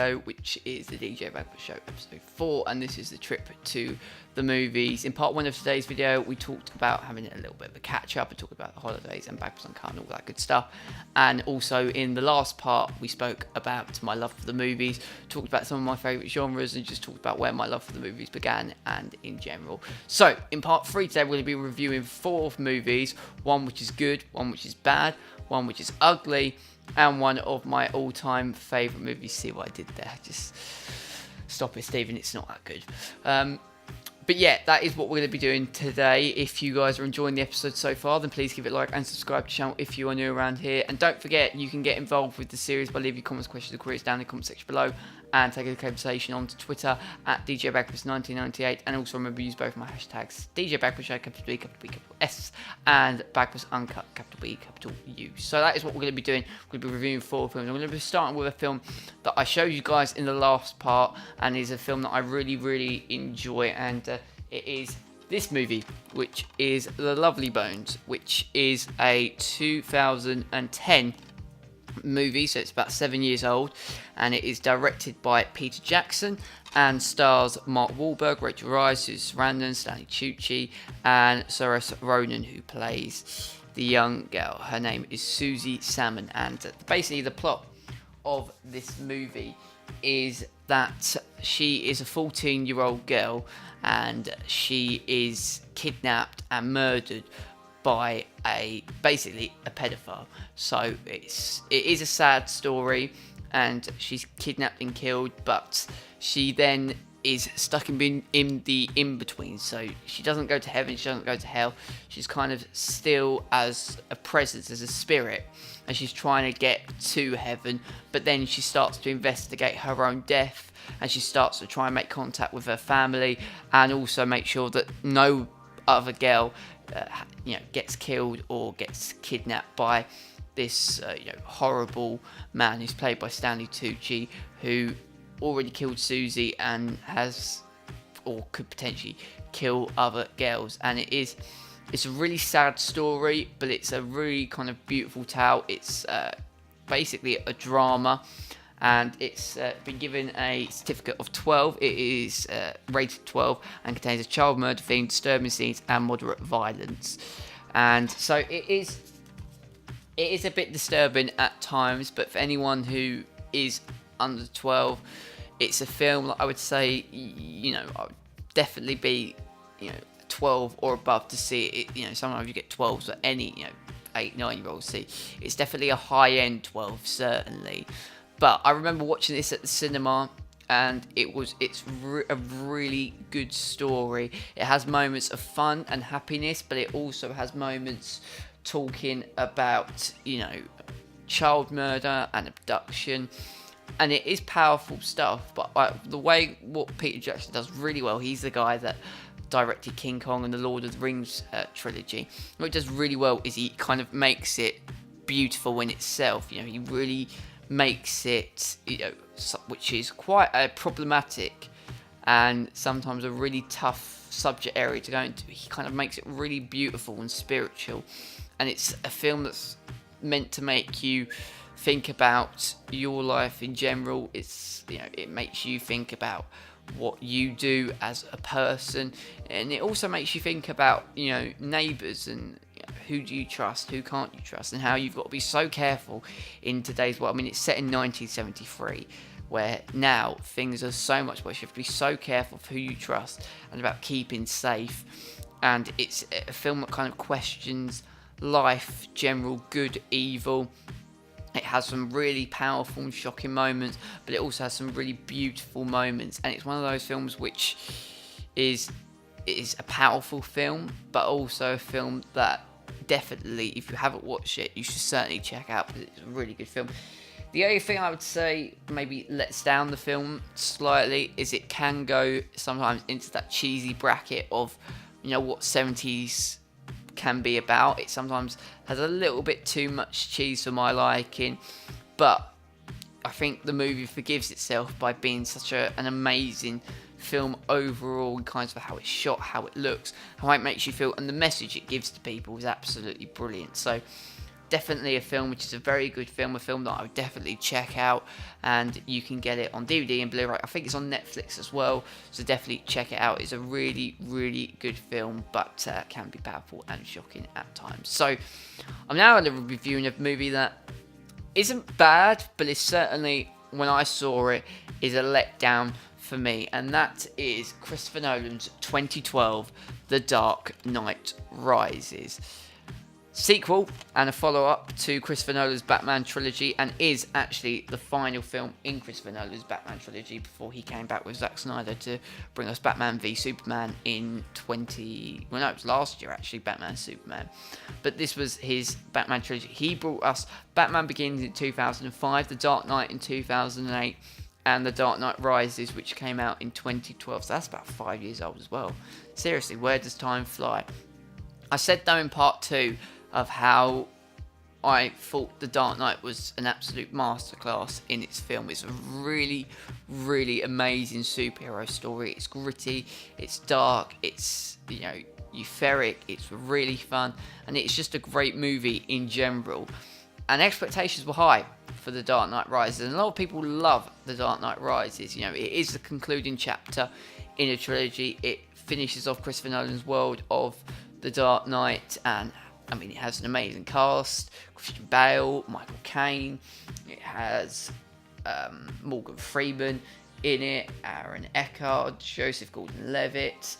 video, which is the DJ Bagpuss Show episode 4, and this is the trip to the movies. In part 1 of today's video, we talked about having a little bit of a catch up and talked about the holidays and Bagpuss Uncut and all that good stuff. And also in the last part, we spoke about my love for the movies, talked about some of my favourite genres, and just talked about where my love for the movies began and in general. So in part 3 today, we're going to be reviewing 4 movies, one which is good, one which is bad, one which is ugly, and one of my all-time favourite movies. See what I did there? Just stop it, Stephen. It's not that good. But yeah, that is what we're going to be doing today. If you guys are enjoying the episode so far, then please give it a like and subscribe to the channel if you are new around here. And don't forget, you can get involved with the series by leaving comments, questions, or queries down in the comment section below, and take a conversation onto Twitter at DJ Bagpuss 1998. And also remember, use both my hashtags DJ Bagpuss Show, capital B, capital S, and Bagpuss Uncut, capital B, capital U. So that is what we're going to be doing. We're going to be reviewing 4 films. I'm going to be starting with a film that I showed you guys in the last part, and is a film that I really enjoy, and it is this movie, which is The Lovely Bones, which is a 2010 movie, so it's about 7 years old, and it is directed by Peter Jackson and stars Mark Wahlberg, Rachel Weisz, Susan Sarandon, Stanley Tucci, and Saoirse Ronan, who plays the young girl. Her name is Susie Salmon, and basically the plot of this movie is that she is a 14-year-old girl, and she is kidnapped and murdered by basically a pedophile. So it is a sad story, and she's kidnapped and killed, but she then is stuck in the in-between. So she doesn't go to heaven, she doesn't go to hell. She's kind of still as a presence, as a spirit, and she's trying to get to heaven, but then she starts to investigate her own death, and she starts to try and make contact with her family, and also make sure that no other girl gets killed or gets kidnapped by this horrible man who's played by Stanley Tucci, who already killed Susie and has, or could potentially kill other girls. And it's a really sad story, but it's a really kind of beautiful tale. It's basically a drama, and it's been given a certificate of 12. It is rated 12 and contains a child murder theme, disturbing scenes, and moderate violence. And so it is a bit disturbing at times, but for anyone who is under 12, it's a film that I would say, I would definitely be, 12 or above to see it. Sometimes you get 12s, but any, 8, 9-year-olds see. It's definitely a high-end 12, certainly. But I remember watching this at the cinema, and it's a really good story. It has moments of fun and happiness, but it also has moments talking about, child murder and abduction. And it is powerful stuff, but what Peter Jackson does really well, he's the guy that directed King Kong and the Lord of the Rings trilogy. What he does really well is he kind of makes it beautiful in itself. He really makes it, which is quite a problematic and sometimes a really tough subject area to go into. He kind of makes it really beautiful and spiritual, and it's a film that's meant to make you think about your life in general. It's it makes you think about what you do as a person, and it also makes you think about neighbours and who do you trust, who can't you trust, and how you've got to be so careful in today's world. I mean, it's set in 1973, where now things are so much worse. You have to be so careful of who you trust and about keeping safe. And it's a film that kind of questions life, general good, evil. It has some really powerful and shocking moments, but it also has some really beautiful moments. And it's one of those films which is a powerful film, but also a film that definitely, if you haven't watched it, you should certainly check out, because it's a really good film. The only thing I would say maybe lets down the film slightly is it can go sometimes into that cheesy bracket of, what 70s can be about. It sometimes has a little bit too much cheese for my liking, but I think the movie forgives itself by being such an amazing film overall, in kinds of how it's shot, how it looks, how it makes you feel, and the message it gives to people is absolutely brilliant. So definitely a film which is a very good film, a film that I would definitely check out, and you can get it on DVD and Blu-ray. I think it's on Netflix as well, so definitely check it out. It's a really, really good film, but can be powerful and shocking at times. So I'm now reviewing a movie that isn't bad, but it's certainly, when I saw it, is a letdown for me, and that is Christopher Nolan's 2012 The Dark Knight Rises. Sequel and a follow-up to Christopher Nolan's Batman trilogy, and is actually the final film in Christopher Nolan's Batman trilogy before he came back with Zack Snyder to bring us Batman v Superman in it was last year actually, Batman Superman. But this was his Batman trilogy. He brought us Batman Begins in 2005, The Dark Knight in 2008, and The Dark Knight Rises, which came out in 2012. So that's about 5 years old as well. Seriously, where does time fly? I said though in part 2 of how I thought The Dark Knight was an absolute masterclass in its film. It's a really, really amazing superhero story. It's gritty, it's dark, it's, euphoric, it's really fun, and it's just a great movie in general. And expectations were high for The Dark Knight Rises, and a lot of people love The Dark Knight Rises. It is the concluding chapter in a trilogy. It finishes off Christopher Nolan's world of The Dark Knight, and it has an amazing cast: Christian Bale, Michael Caine. It has Morgan Freeman in it, Aaron Eckhart, Joseph Gordon-Levitt.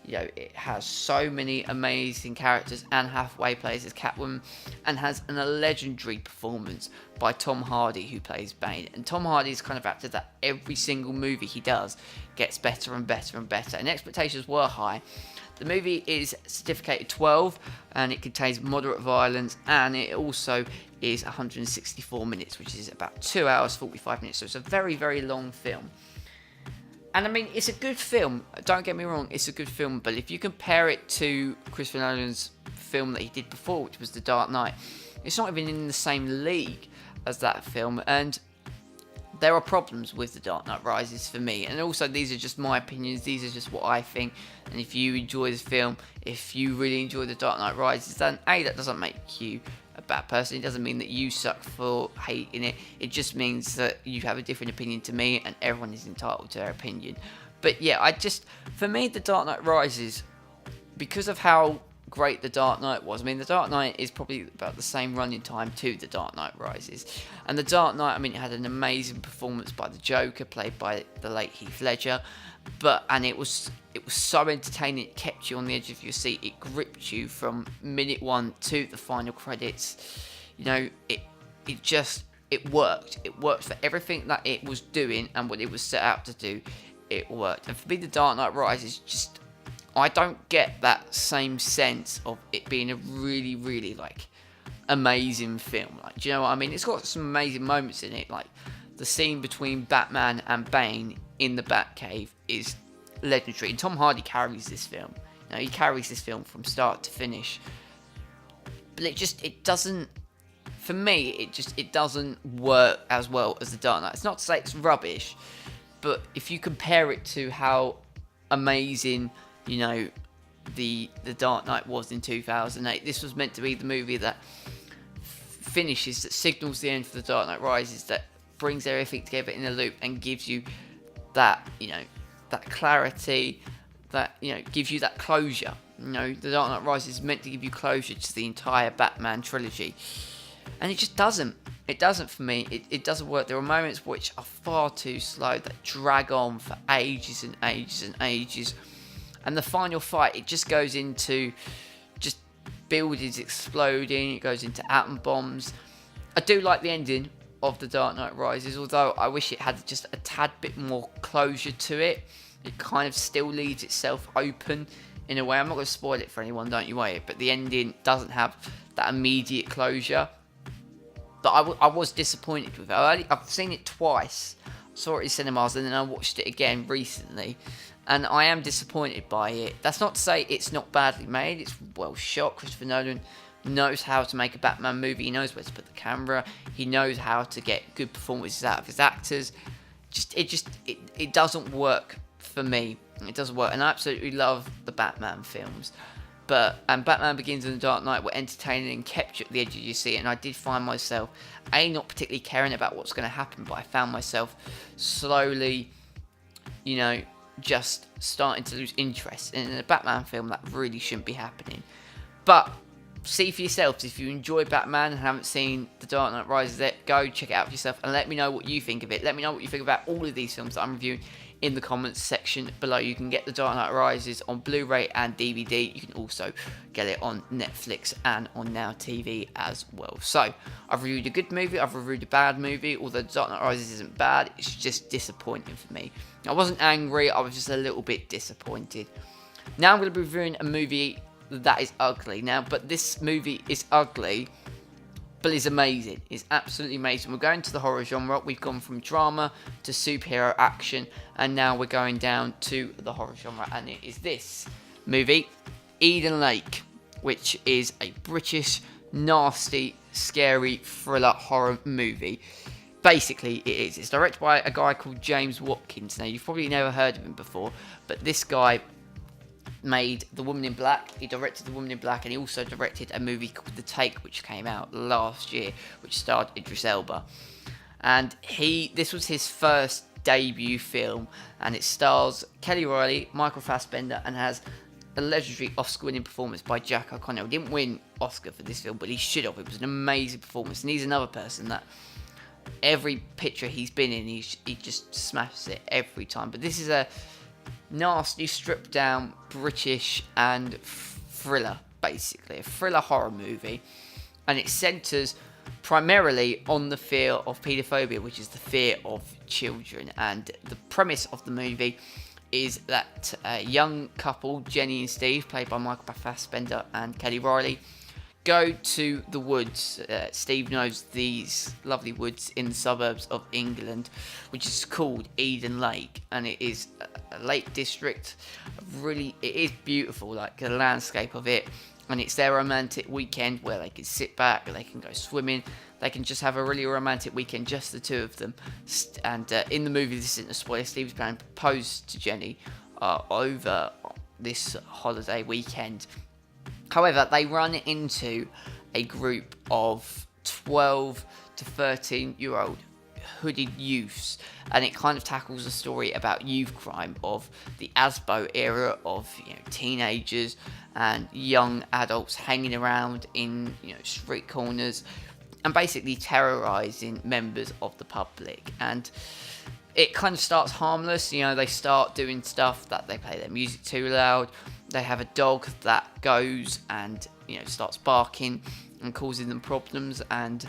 It has so many amazing characters. Anne Hathaway plays as Catwoman, and has a legendary performance by Tom Hardy, who plays Bane. And Tom Hardy is kind of actor that every single movie he does gets better and better and better. And expectations were high. The movie is certificated 12, and it contains moderate violence, and it also is 164 minutes, which is about 2 hours 45 minutes. So it's a very, very long film. And it's a good film, don't get me wrong, it's a good film, but if you compare it to Christopher Nolan's film that he did before, which was The Dark Knight, it's not even in the same league as that film, and there are problems with The Dark Knight Rises for me. And also, these are just my opinions, these are just what I think, and if you enjoy this film, if you really enjoy The Dark Knight Rises, then that doesn't make you a bad person. It doesn't mean that you suck for hating it. It just means that you have a different opinion to me, and everyone is entitled to their opinion. But yeah, for me, The Dark Knight Rises, because of how great The Dark Knight was. The Dark Knight is probably about the same running time to The Dark Knight Rises. And The Dark Knight, it had an amazing performance by the Joker, played by the late Heath Ledger. And it was so entertaining, it kept you on the edge of your seat, it gripped you from minute 1 to the final credits. It worked. It worked for everything that it was doing, and what it was set out to do, it worked. And for me, The Dark Knight Rises, I don't get that same sense of it being a really, really, amazing film. Do you know what I mean? It's got some amazing moments in it, like the scene between Batman and Bane in the Batcave is legendary. And Tom Hardy carries this film. He carries this film from start to finish. But it doesn't, for me, it doesn't work as well as The Dark Knight. It's not to say it's rubbish, but if you compare it to how amazing, the Dark Knight was in 2008, this was meant to be the movie that finishes, that signals the end for The Dark Knight Rises, that brings everything together in a loop and gives you that, that clarity, that, gives you that closure. The Dark Knight Rises is meant to give you closure to the entire Batman trilogy. And it just doesn't. It doesn't for me. It doesn't work. There are moments which are far too slow, that drag on for ages and ages and ages. And the final fight, it just goes into just buildings exploding. It goes into atom bombs. I do like the ending of The Dark Knight Rises, although I wish it had just a tad bit more closure to it. It kind of still leaves itself open in a way. I'm not going to spoil it for anyone, don't you worry, but the ending doesn't have that immediate closure. But I was disappointed with it. I've seen it twice. I saw it in cinemas, and then I watched it again recently, and I am disappointed by it. That's not to say it's not badly made. It's well shot. Christopher Nolan knows how to make a Batman movie. He knows where to put the camera. He knows how to get good performances out of his actors. It doesn't work for me. It doesn't work. And I absolutely love the Batman films. and Batman Begins and The Dark Knight were entertaining and kept you at the edge of your seat, and I did find myself not particularly caring about what's going to happen, but I found myself slowly, just starting to lose interest in a Batman film that really shouldn't be happening. But see for yourselves, if you enjoy Batman and haven't seen The Dark Knight Rises yet, go check it out for yourself and let me know what you think of it. Let me know what you think about all of these films that I'm reviewing in the comments section below. You can get The Dark Knight Rises on Blu-ray and DVD. You can also get it on Netflix and on Now TV as well. So I've reviewed a good movie, I've reviewed a bad movie. Although The Dark Knight Rises isn't bad, it's just disappointing for me. I wasn't angry, I was just a little bit disappointed. Now I'm going to be reviewing a movie that is ugly. But this movie is ugly, but it's amazing. It's absolutely amazing. We're going to the horror genre. We've gone from drama to superhero action, and now we're going down to the horror genre, and it is this movie, Eden Lake, which is a British, nasty, scary thriller horror movie. Basically, it is. It's directed by a guy called James Watkins. Now, you've probably never heard of him before, but this guy made The Woman in Black. He directed The Woman in Black, and he also directed a movie called The Take, which came out last year, which starred Idris Elba. And this was his first debut film, and it stars Kelly Reilly, Michael Fassbender, and has a legendary Oscar-winning performance by Jack O'Connell. He didn't win Oscar for this film, but he should have. It was an amazing performance, and he's another person that every picture he's been in, he just smashes it every time. But this is a nasty, stripped down British and thriller, basically a thriller horror movie, and it centres primarily on the fear of paedophobia, which is the fear of children. And the premise of the movie is that a young couple, Jenny and Steve, played by Michael Fassbender and Kelly Reilly, go to the woods. Steve knows these lovely woods in the suburbs of England, which is called Eden Lake, and it is a lake district. Really, it is beautiful, like the landscape of it, and it's their romantic weekend where they can sit back, they can go swimming, they can just have a really romantic weekend, just the two of them. And in the movie, this isn't a spoiler, Steve's going to propose to Jenny over this holiday weekend. However, they run into a group of 12 to 13-year-old hooded youths, and it kind of tackles a story about youth crime of the ASBO era of teenagers and young adults hanging around in street corners and basically terrorizing members of the public. And it kind of starts harmless. They start doing stuff that they play their music too loud. They have a dog that goes and starts barking and causing them problems. And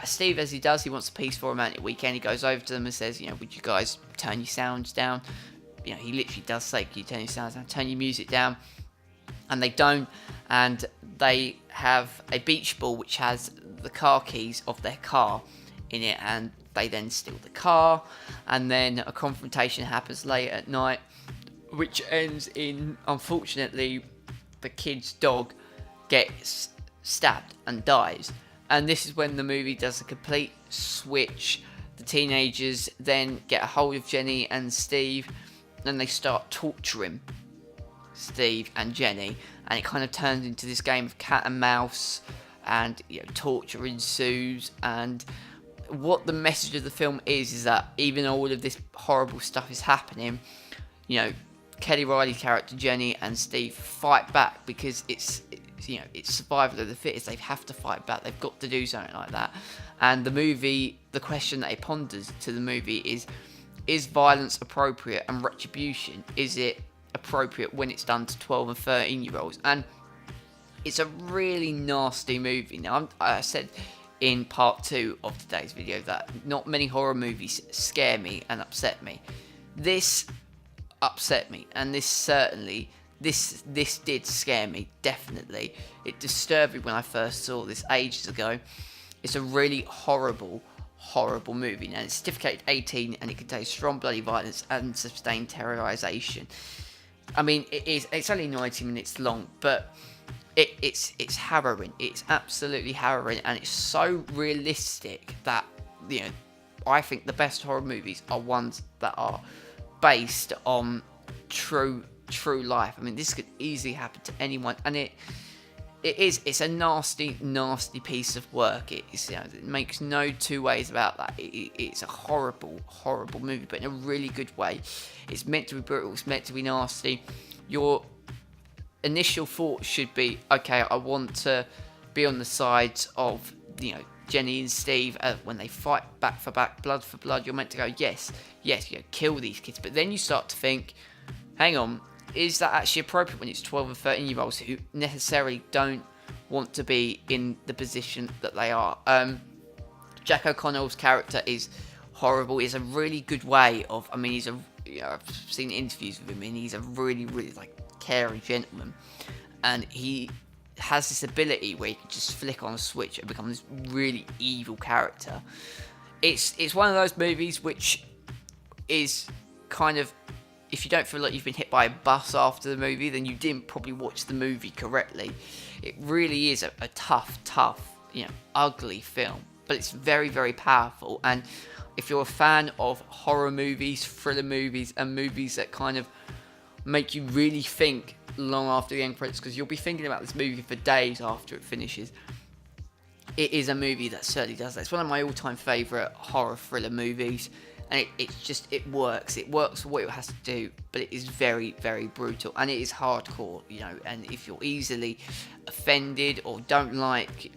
Steve, as he does, he wants a peaceful romantic weekend. He goes over to them and says, would you guys turn your sounds down? He literally does say, can you turn your sounds down, turn your music down? And they don't. And they have a beach ball which has the car keys of their car in it, and they then steal the car, and then a confrontation happens late at night, which ends in, unfortunately, the kid's dog gets stabbed and dies. And this is when the movie does a complete switch. The teenagers then get a hold of Jenny and Steve, and they start torturing Steve and Jenny, and it kind of turns into this game of cat and mouse, and torture ensues. And what the message of the film is that even though all of this horrible stuff is happening, Kelly Reilly's character Jenny and Steve fight back, because it's survival of the fittest. They have to fight back. They've got to do something like that. And the question that it ponders to the movie is violence appropriate, and retribution, is it appropriate when it's done to 12 and 13-year-olds? And it's a really nasty movie. Now, I said in part 2 of today's video that not many horror movies scare me and upset me. This upset me, and this did scare me, definitely. It disturbed me when I first saw this ages ago. It's a really horrible movie. Now, it's certificated 18, and it contains strong bloody violence and sustained terrorization. I mean, it's only 90 minutes long, but it's harrowing. It's absolutely harrowing, and it's so realistic that I think the best horror movies are ones that are based on true true life. I mean, this could easily happen to anyone, and it's a nasty, nasty piece of work. It's, it makes no two ways about that. It's a horrible, horrible movie, but in a really good way. It's meant to be brutal. It's meant to be nasty. Your initial thought should be, okay, I want to be on the sides of, Jenny and Steve when they fight back for back, blood for blood. You're meant to go, yes, kill these kids. But then you start to think, hang on, is that actually appropriate when it's 12 and 13-year-olds who necessarily don't want to be in the position that they are? Jack O'Connell's character is horrible. It's a really good way of, I've seen interviews with him, and he's a really, really, caring gentleman. And he has this ability where he can just flick on a switch and become this really evil character. It's one of those movies which is kind of, if you don't feel like you've been hit by a bus after the movie, then you didn't probably watch the movie correctly. It really is a tough, ugly film, but it's very, very powerful. And if you're a fan of horror movies, thriller movies, and movies that kind of make you really think long after the end credits, because you'll be thinking about this movie for days after it finishes, it is a movie that certainly does that. It's one of my all-time favourite horror thriller movies, and it works. It works for what it has to do, but it is very, very brutal, and it is hardcore, and if you're easily offended or don't like,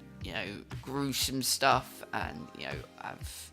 gruesome stuff, and, have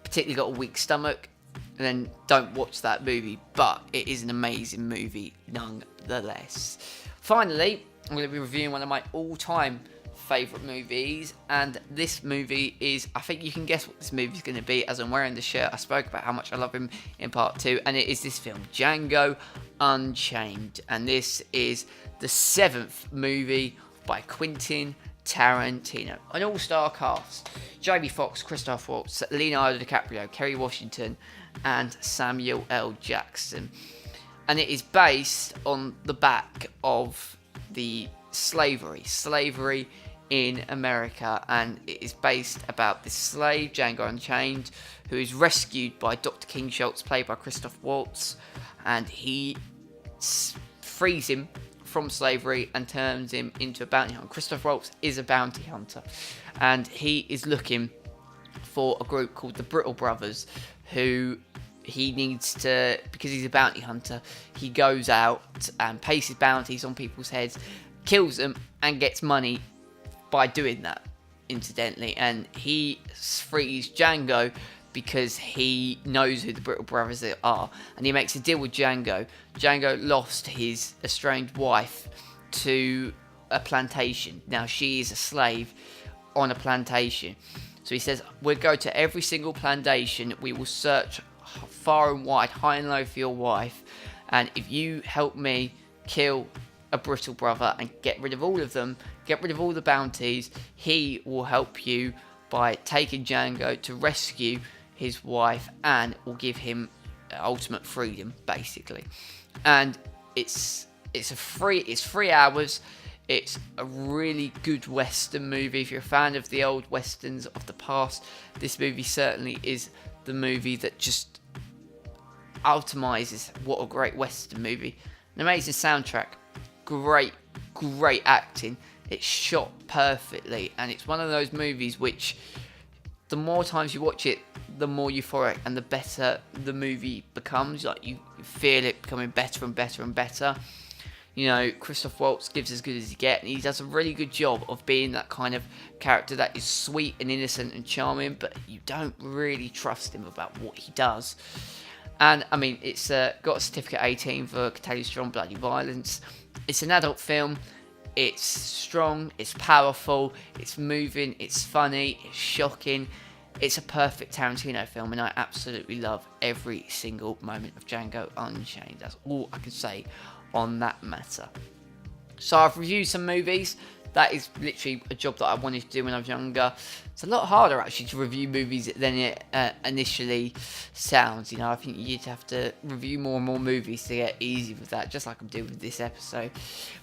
particularly got a weak stomach, then don't watch that movie, but it is an amazing movie nonetheless. Finally, I'm going to be reviewing one of my all-time favourite movies, and this movie is, I think you can guess what this movie is going to be, as I'm wearing the shirt. I spoke about how much I love him in part 2, and it is this film, Django Unchained, and this is the 7th movie by Quentin Tarantino. An all-star cast: Jamie Foxx, Christoph Waltz, Leonardo DiCaprio, Kerry Washington, and Samuel L. Jackson. And it is based on the back of the slavery in America, and it is based about this slave, Django Unchained, who is rescued by Dr. King Schultz, played by Christoph Waltz, and he frees him from slavery and turns him into a bounty hunter. Christoph Waltz is a bounty hunter, and he is looking for a group called the Brittle Brothers, who he needs to, because he's a bounty hunter, he goes out and pays his bounties on people's heads, kills them, and gets money by doing that, incidentally. And he frees Django because he knows who the Brittle Brothers are, and he makes a deal with Django. Django lost his estranged wife to a plantation. Now she is a slave on a plantation. So he says, we'll go to every single plantation, we will search far and wide, high and low for your wife, and if you help me kill a Brittle Brother and get rid of all of them, get rid of all the bounties, he will help you by taking Django to rescue his wife, and will give him ultimate freedom, basically. And it's 3 hours. It's a really good Western movie. If you're a fan of the old Westerns of the past, this movie certainly is the movie that just ultimizes what a great Western movie. An amazing soundtrack, great acting. It's shot perfectly, and it's one of those movies which, the more times you watch it, the more euphoric and the better the movie becomes. Like, you feel it becoming better and better and better. Christoph Waltz gives as good as he gets, and he does a really good job of being that kind of character that is sweet and innocent and charming, but you don't really trust him about what he does. And, it's got a certificate 18 for containing strong bloody violence. It's an adult film. It's strong, it's powerful, it's moving, it's funny, it's shocking. It's a perfect Tarantino film, and I absolutely love every single moment of Django Unchained. That's all I can say on that matter. So I've reviewed some movies. That is literally a job that I wanted to do when I was younger. It's a lot harder, actually, to review movies than it initially sounds. I think you'd have to review more and more movies to get easy with that, just like I'm doing with this episode.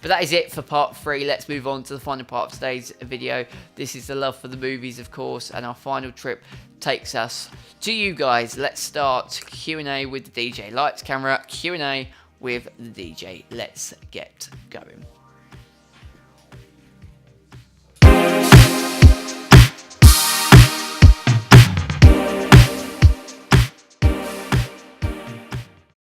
But that is it for part 3. Let's move on to the final part of today's video. This is the love for the movies, of course, and our final trip takes us to you guys. Let's start Q&A with the DJ. Lights, camera, Q&A with the DJ. Let's get going.